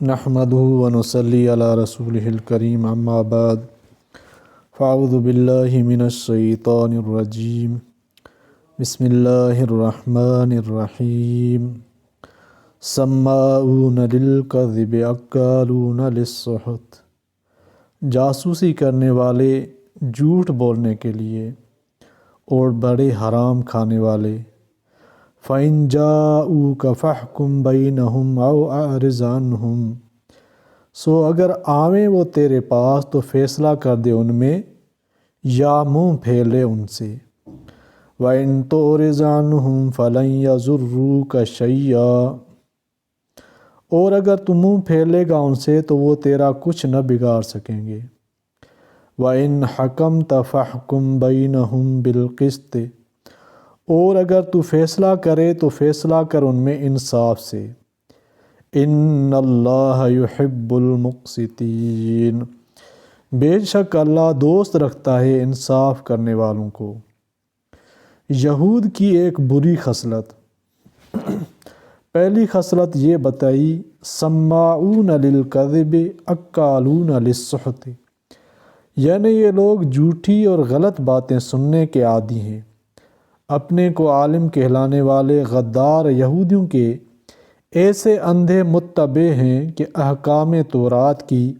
نحمدہ ونصلی علی رسولہ الکریم اما بعد فاعوذ باللہ من الشیطان الرجیم بسم اللہ الرحمن الرحیم سماعون للکذب اکالون للسحت، جاسوسی کرنے والے، جھوٹ بولنے کے لیے اور بڑے حرام کھانے والے۔ فَإِن جَاءُوكَ فَاحْكُم بَيْنَهُمْ أَوْ أَعْرِضْ عَنْهُمْ، سو اگر آویں وہ تیرے پاس تو فیصلہ کر دے ان میں یا منہ پھیر لے ان سے۔ وَإِن تُعْرِضْ عَنْهُمْ فَلَن يَضُرُّوكَ شَيْئًا، اور اگر تو منہ پھیر لے گا ان سے تو وہ تیرا کچھ نہ بگاڑ سکیں گے۔ وَإِن حَكَمْتَ فَاحْكُم بَيْنَهُمْ بِالْقِسْطِ، اور اگر تو فیصلہ کرے تو فیصلہ کر ان میں انصاف سے۔ ان اللہ یحب المقسطین، بے شک اللہ دوست رکھتا ہے انصاف کرنے والوں کو۔ یہود کی ایک بری خصلت۔ پہلی خصلت یہ بتائی، سماعون للکذب اکالون للسحت، یعنی یہ لوگ جھوٹی اور غلط باتیں سننے کے عادی ہیں۔ اپنے کو عالم کہلانے والے غدار یہودیوں کے ایسے اندھے متبع ہیں کہ احکام تورات کی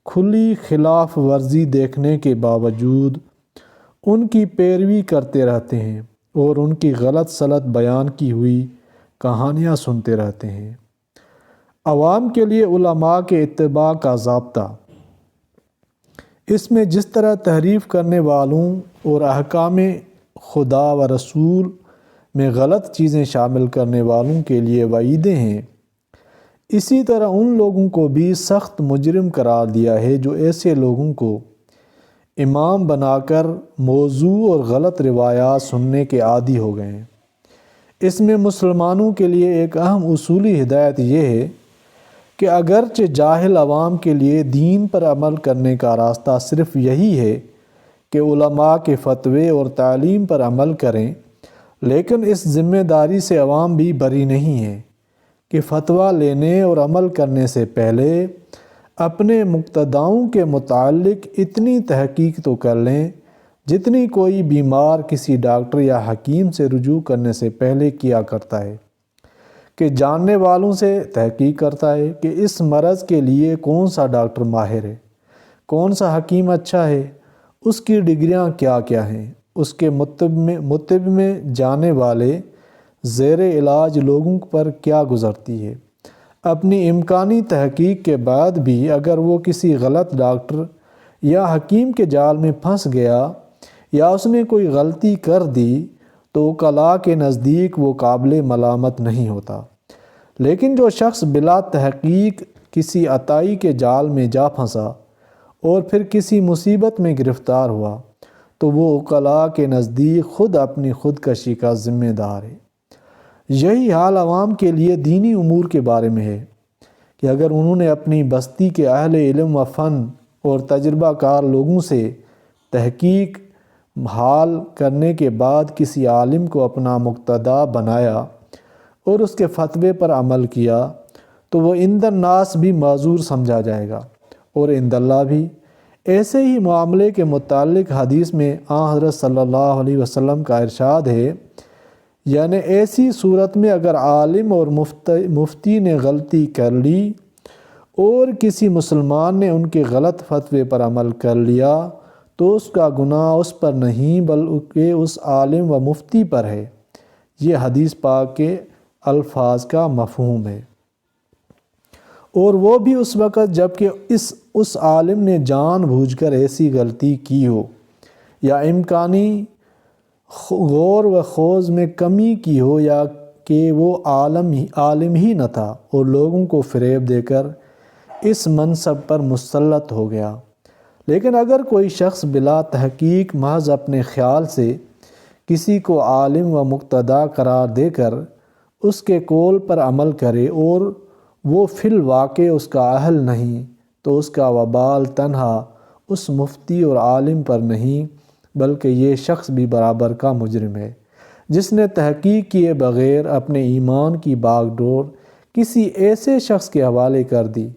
کھلی خلاف ورزی دیکھنے کے باوجود ان کی پیروی کرتے رہتے ہیں اور ان کی غلط سلط بیان کی ہوئی کہانیاں سنتے رہتے ہیں۔ عوام کے لیے علماء کے اتباع کا ضابطہ، اس میں جس طرح تحریف کرنے والوں اور احکام خدا و رسول میں غلط چیزیں شامل کرنے والوں کے لیے وعیدیں ہیں، اسی طرح ان لوگوں کو بھی سخت مجرم قرار دیا ہے جو ایسے لوگوں کو امام بنا کر موضوع اور غلط روایات سننے کے عادی ہو گئے ہیں۔ اس میں مسلمانوں کے لیے ایک اہم اصولی ہدایت یہ ہے کہ اگرچہ جاہل عوام کے لیے دین پر عمل کرنے کا راستہ صرف یہی ہے کہ علماء کے فتوے اور تعلیم پر عمل کریں، لیکن اس ذمہ داری سے عوام بھی بری نہیں ہے کہ فتویٰ لینے اور عمل کرنے سے پہلے اپنے مقتداؤں کے متعلق اتنی تحقیق تو کر لیں جتنی کوئی بیمار کسی ڈاکٹر یا حکیم سے رجوع کرنے سے پہلے کیا کرتا ہے، کہ جاننے والوں سے تحقیق کرتا ہے کہ اس مرض کے لیے کون سا ڈاکٹر ماہر ہے، کون سا حکیم اچھا ہے، اس کی ڈگریاں کیا کیا ہیں، اس کے مطب میں جانے والے زیر علاج لوگوں پر کیا گزرتی ہے۔ اپنی امکانی تحقیق کے بعد بھی اگر وہ کسی غلط ڈاکٹر یا حکیم کے جال میں پھنس گیا یا اس نے کوئی غلطی کر دی تو وکلاء کے نزدیک وہ قابل ملامت نہیں ہوتا، لیکن جو شخص بلا تحقیق کسی عطائی کے جال میں جا پھنسا اور پھر کسی مصیبت میں گرفتار ہوا تو وہ وکلاء کے نزدیک خود اپنی خودکشی کا ذمہ دار ہے۔ یہی حال عوام کے لیے دینی امور کے بارے میں ہے کہ اگر انہوں نے اپنی بستی کے اہل علم و فن اور تجربہ کار لوگوں سے تحقیق حال کرنے کے بعد کسی عالم کو اپنا مقتدا بنایا اور اس کے فتوے پر عمل کیا تو وہ عند الناس بھی معذور سمجھا جائے گا اور عند اللہ بھی۔ ایسے ہی معاملے کے متعلق حدیث میں حضرت صلی اللہ علیہ وسلم کا ارشاد ہے، یعنی ایسی صورت میں اگر عالم اور مفتی نے غلطی کر لی اور کسی مسلمان نے ان کے غلط فتوے پر عمل کر لیا تو اس کا گناہ اس پر نہیں بلکہ اس عالم و مفتی پر ہے۔ یہ حدیث پاک کے الفاظ کا مفہوم ہے، اور وہ بھی اس وقت جب کہ اس عالم نے جان بوجھ کر ایسی غلطی کی ہو یا امکانی غور و خوض میں کمی کی ہو یا کہ وہ عالم ہی نہ تھا اور لوگوں کو فریب دے کر اس منصب پر مسلط ہو گیا۔ لیکن اگر کوئی شخص بلا تحقیق محض اپنے خیال سے کسی کو عالم و مقتدا قرار دے کر اس کے قول پر عمل کرے اور وہ فی الواقع اس کا اہل نہیں تو اس کا وبال تنہا اس مفتی اور عالم پر نہیں بلکہ یہ شخص بھی برابر کا مجرم ہے جس نے تحقیق کیے بغیر اپنے ایمان کی باغ ڈور کسی ایسے شخص کے حوالے کر دی۔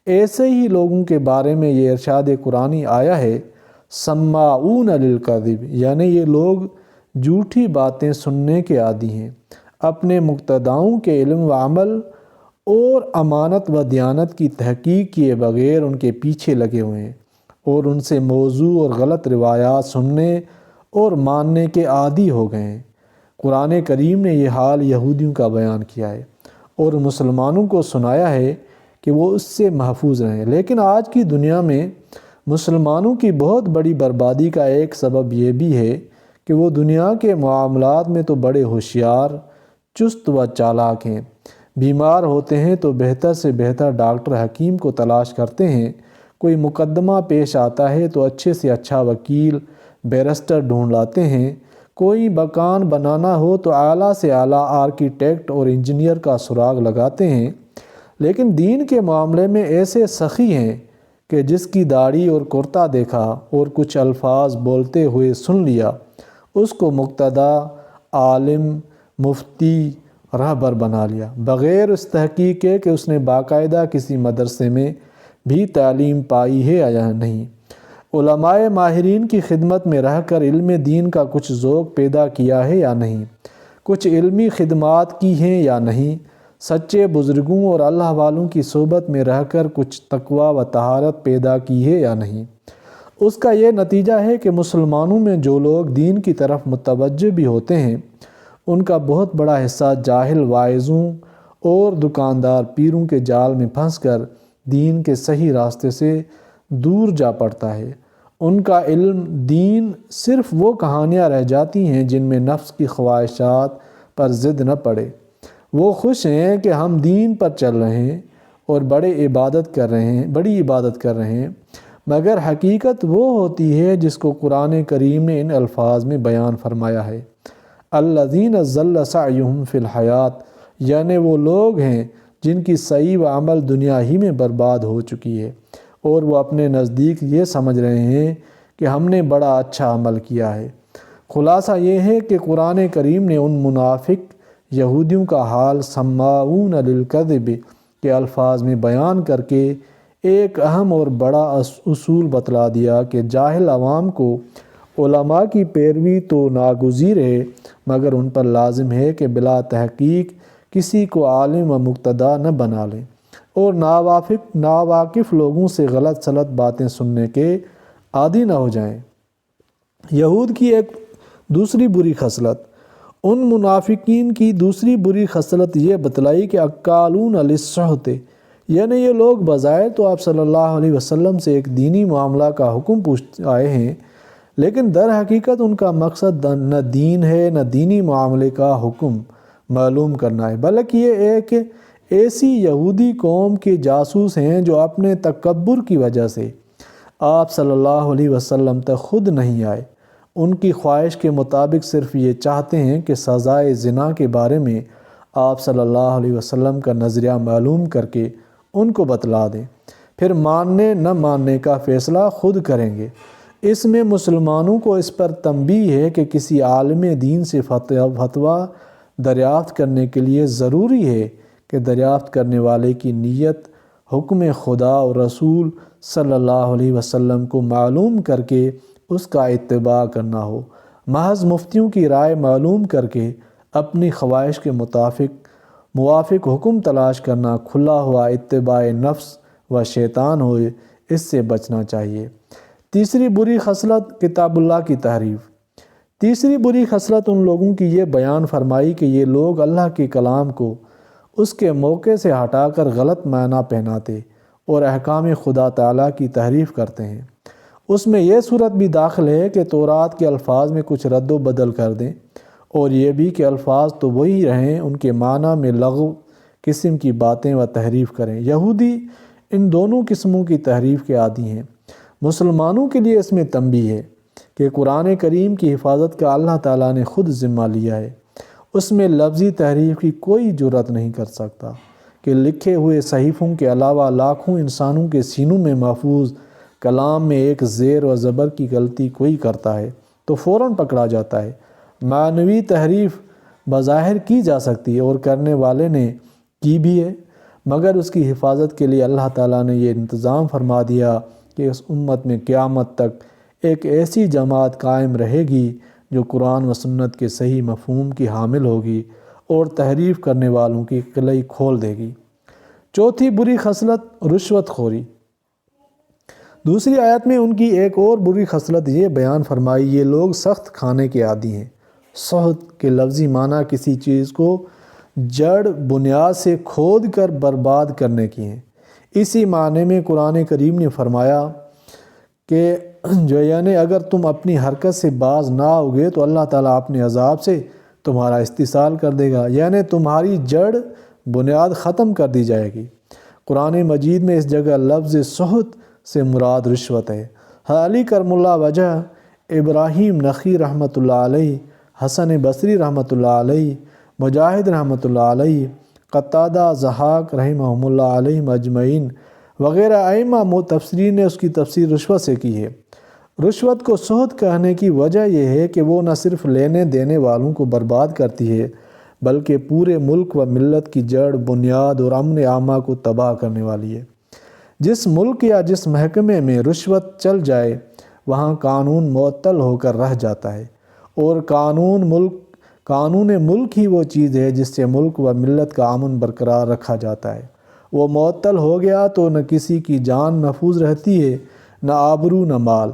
ایسے ہی لوگوں کے بارے میں یہ ارشاد قرآنی آیا ہے، سماعون للکذب، یعنی یہ لوگ جھوٹی باتیں سننے کے عادی ہیں، اپنے مقتداؤں کے علم و عمل اور امانت و دیانت کی تحقیق کیے بغیر ان کے پیچھے لگے ہوئے ہیں، اور ان سے موضوع اور غلط روایات سننے اور ماننے کے عادی ہو گئے ہیں۔ قرآن کریم نے یہ حال یہودیوں کا بیان کیا ہے اور مسلمانوں کو سنایا ہے کہ وہ اس سے محفوظ رہیں، لیکن آج کی دنیا میں مسلمانوں کی بہت بڑی بربادی کا ایک سبب یہ بھی ہے کہ وہ دنیا کے معاملات میں تو بڑے ہوشیار، چست و چالاک ہیں، بیمار ہوتے ہیں تو بہتر سے بہتر ڈاکٹر حکیم کو تلاش کرتے ہیں، کوئی مقدمہ پیش آتا ہے تو اچھے سے اچھا وکیل بیرسٹر ڈھونڈ لاتے ہیں، کوئی مکان بنانا ہو تو اعلیٰ سے اعلیٰ آرکیٹیکٹ اور انجینئر کا سراغ لگاتے ہیں، لیکن دین کے معاملے میں ایسے سخی ہیں کہ جس کی داڑھی اور کرتا دیکھا اور کچھ الفاظ بولتے ہوئے سن لیا، اس کو مقتدا، عالم، مفتی، رہبر بنا لیا، بغیر اس تحقیق کے کہ اس نے باقاعدہ کسی مدرسے میں بھی تعلیم پائی ہے یا نہیں، علماء ماہرین کی خدمت میں رہ کر علم دین کا کچھ ذوق پیدا کیا ہے یا نہیں، کچھ علمی خدمات کی ہیں یا نہیں، سچے بزرگوں اور اللہ والوں کی صحبت میں رہ کر کچھ تقوی و طہارت پیدا کی ہے یا نہیں۔ اس کا یہ نتیجہ ہے کہ مسلمانوں میں جو لوگ دین کی طرف متوجہ بھی ہوتے ہیں، ان کا بہت بڑا حصہ جاہل واعظوں اور دکاندار پیروں کے جال میں پھنس کر دین کے صحیح راستے سے دور جا پڑتا ہے۔ ان کا علم دین صرف وہ کہانیاں رہ جاتی ہیں جن میں نفس کی خواہشات پر ضد نہ پڑے۔ وہ خوش ہیں کہ ہم دین پر چل رہے ہیں اور بڑی عبادت کر رہے ہیں، مگر حقیقت وہ ہوتی ہے جس کو قرآن کریم نے ان الفاظ میں بیان فرمایا ہے، الذین ضل سعیہم فی الحیات، یعنی وہ لوگ ہیں جن کی سعی و عمل دنیا ہی میں برباد ہو چکی ہے، اور وہ اپنے نزدیک یہ سمجھ رہے ہیں کہ ہم نے بڑا اچھا عمل کیا ہے۔ خلاصہ یہ ہے کہ قرآن کریم نے ان منافق یہودیوں کا حال سماعون للکذب کے الفاظ میں بیان کر کے ایک اہم اور بڑا اصول بتلا دیا کہ جاہل عوام کو علماء کی پیروی تو ناگزیر ہے، مگر ان پر لازم ہے کہ بلا تحقیق کسی کو عالم و مقتدا نہ بنا لیں، اور ناواقف لوگوں سے غلط سلط باتیں سننے کے عادی نہ ہو جائیں۔ یہود کی ایک دوسری بری خصلت، ان منافقین کی دوسری بری خصلت یہ بتلائی کہ اکالون للسحت، یعنی یہ لوگ بظاہر تو آپ صلی اللہ علیہ وسلم سے ایک دینی معاملہ کا حکم پوچھ آئے ہیں، لیکن در حقیقت ان کا مقصد نہ دین ہے نہ دینی معاملے کا حکم معلوم کرنا ہے، بلکہ یہ ایک ایسی یہودی قوم کے جاسوس ہیں جو اپنے تکبر کی وجہ سے آپ صلی اللہ علیہ وسلم تک خود نہیں آئے۔ ان کی خواہش کے مطابق صرف یہ چاہتے ہیں کہ سزائے زنا کے بارے میں آپ صلی اللہ علیہ وسلم کا نظریہ معلوم کر کے ان کو بتلا دیں، پھر ماننے نہ ماننے کا فیصلہ خود کریں گے۔ اس میں مسلمانوں کو اس پر تنبیہ ہے کہ کسی عالم دین سے فتویٰ دریافت کرنے کے لیے ضروری ہے کہ دریافت کرنے والے کی نیت حکم خدا اور رسول صلی اللہ علیہ وسلم کو معلوم کر کے اس کا اتباع کرنا ہو۔ محض مفتیوں کی رائے معلوم کر کے اپنی خواہش کے موافق حکم تلاش کرنا کھلا ہوا اتباع نفس و شیطان ہوئے، اس سے بچنا چاہیے۔ تیسری بری خصلت کتاب اللہ کی تحریف۔ تیسری بری خصلت ان لوگوں کی یہ بیان فرمائی کہ یہ لوگ اللہ کے کلام کو اس کے موقع سے ہٹا کر غلط معنی پہناتے اور احکام خدا تعالیٰ کی تحریف کرتے ہیں۔ اس میں یہ صورت بھی داخل ہے کہ تورات کے الفاظ میں کچھ رد و بدل کر دیں، اور یہ بھی کہ الفاظ تو وہی رہیں، ان کے معنی میں لغو قسم کی باتیں و تحریف کریں۔ یہودی ان دونوں قسموں کی تحریف کے عادی ہیں۔ مسلمانوں کے لیے اس میں تنبیہ ہے کہ قرآن کریم کی حفاظت کا اللہ تعالیٰ نے خود ذمہ لیا ہے، اس میں لفظی تحریف کی کوئی جرات نہیں کر سکتا کہ لکھے ہوئے صحیفوں کے علاوہ لاکھوں انسانوں کے سینوں میں محفوظ کلام میں ایک زیر و زبر کی غلطی کوئی کرتا ہے تو فوراً پکڑا جاتا ہے۔ معنوی تحریف بظاہر کی جا سکتی ہے اور کرنے والے نے کی بھی ہے، مگر اس کی حفاظت کے لیے اللہ تعالیٰ نے یہ انتظام فرما دیا کہ اس امت میں قیامت تک ایک ایسی جماعت قائم رہے گی جو قرآن و سنت کے صحیح مفہوم کی حامل ہوگی اور تحریف کرنے والوں کی قلعی کھول دے گی۔ چوتھی بری خصلت رشوت خوری۔ دوسری آیت میں ان کی ایک اور بری خصلت یہ بیان فرمائی، یہ لوگ سخت کھانے کے عادی ہیں۔ سخت کے لفظی معنی کسی چیز کو جڑ بنیاد سے کھود کر برباد کرنے کی ہیں۔ اسی معنی میں قرآن کریم نے فرمایا کہ یعنی اگر تم اپنی حرکت سے باز نہ ہوگے تو اللہ تعالیٰ اپنے عذاب سے تمہارا استحصال کر دے گا، یعنی تمہاری جڑ بنیاد ختم کر دی جائے گی۔ قرآن مجید میں اس جگہ لفظ سخط سے مراد رشوت ہے۔ علی کرم اللہ وجہ، ابراہیم نخعی رحمۃ اللہ علیہ، حسن بصری رحمۃ اللہ علیہ، مجاہد رحمۃ اللہ علیہ، قتادہ، ضحاک رحمہم اللہ علیہ مجمعین وغیرہ ائمہ تفسیرین نے اس کی تفسیر رشوت سے کی ہے۔ رشوت کو سخط کہنے کی وجہ یہ ہے کہ وہ نہ صرف لینے دینے والوں کو برباد کرتی ہے بلکہ پورے ملک و ملت کی جڑ بنیاد اور امن عامہ کو تباہ کرنے والی ہے۔ جس ملک یا جس محکمے میں رشوت چل جائے وہاں قانون معطل ہو کر رہ جاتا ہے، اور قانون ملک ہی وہ چیز ہے جس سے ملک و ملت کا امن برقرار رکھا جاتا ہے۔ وہ معطل ہو گیا تو نہ کسی کی جان محفوظ رہتی ہے، نہ آبرو نہ مال۔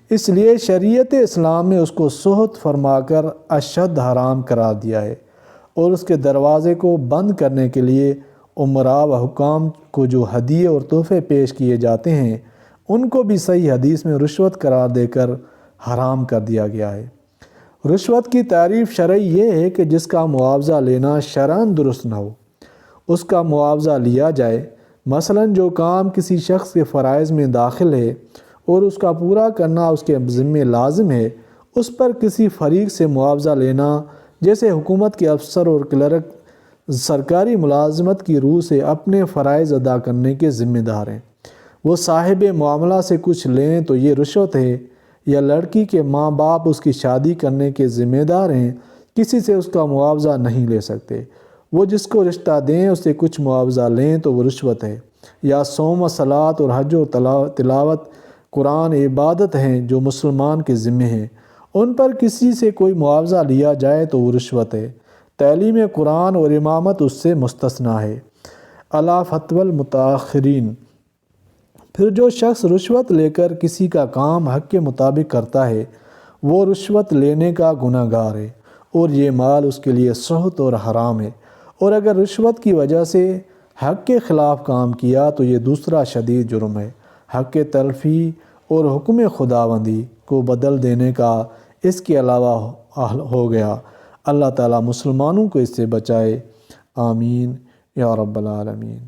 اس لیے شریعت اسلام نے اس کو سخط فرما کر اشد حرام قرار دیا ہے، اور اس کے دروازے کو بند کرنے کے لیے امراء و حکام کو جو ہدیے اور تحفے پیش کیے جاتے ہیں ان کو بھی صحیح حدیث میں رشوت قرار دے کر حرام کر دیا گیا ہے۔ رشوت کی تعریف شرعی یہ ہے کہ جس کا معاوضہ لینا شرعاً درست نہ ہو، اس کا معاوضہ لیا جائے۔ مثلاً جو کام کسی شخص کے فرائض میں داخل ہے اور اس کا پورا کرنا اس کے ذمہ لازم ہے، اس پر کسی فریق سے معاوضہ لینا، جیسے حکومت کے افسر اور کلرک سرکاری ملازمت کی روح سے اپنے فرائض ادا کرنے کے ذمہ دار ہیں، وہ صاحب معاملہ سے کچھ لیں تو یہ رشوت ہے۔ یا لڑکی کے ماں باپ اس کی شادی کرنے کے ذمہ دار ہیں، کسی سے اس کا معاوضہ نہیں لے سکتے، وہ جس کو رشتہ دیں اس سے کچھ معاوضہ لیں تو وہ رشوت ہے۔ یا صوم و صلاۃ اور حج و تلاوت قرآن عبادت ہیں جو مسلمان کے ذمہ ہیں، ان پر کسی سے کوئی معاوضہ لیا جائے تو وہ رشوت ہے۔ تعلیم قرآن اور امامت اس سے مستثنیٰ ہے۔ الا فتوی المتاخرین۔ پھر جو شخص رشوت لے کر کسی کا کام حق کے مطابق کرتا ہے وہ رشوت لینے کا گناہ گار ہے، اور یہ مال اس کے لیے سخط اور حرام ہے، اور اگر رشوت کی وجہ سے حق کے خلاف کام کیا تو یہ دوسرا شدید جرم ہے۔ حق تلفی اور حکم خداوندی کو بدل دینے کا اس کے علاوہ ہو گیا۔ اللہ تعالیٰ مسلمانوں کو اس سے بچائے، آمین یا رب العالمین۔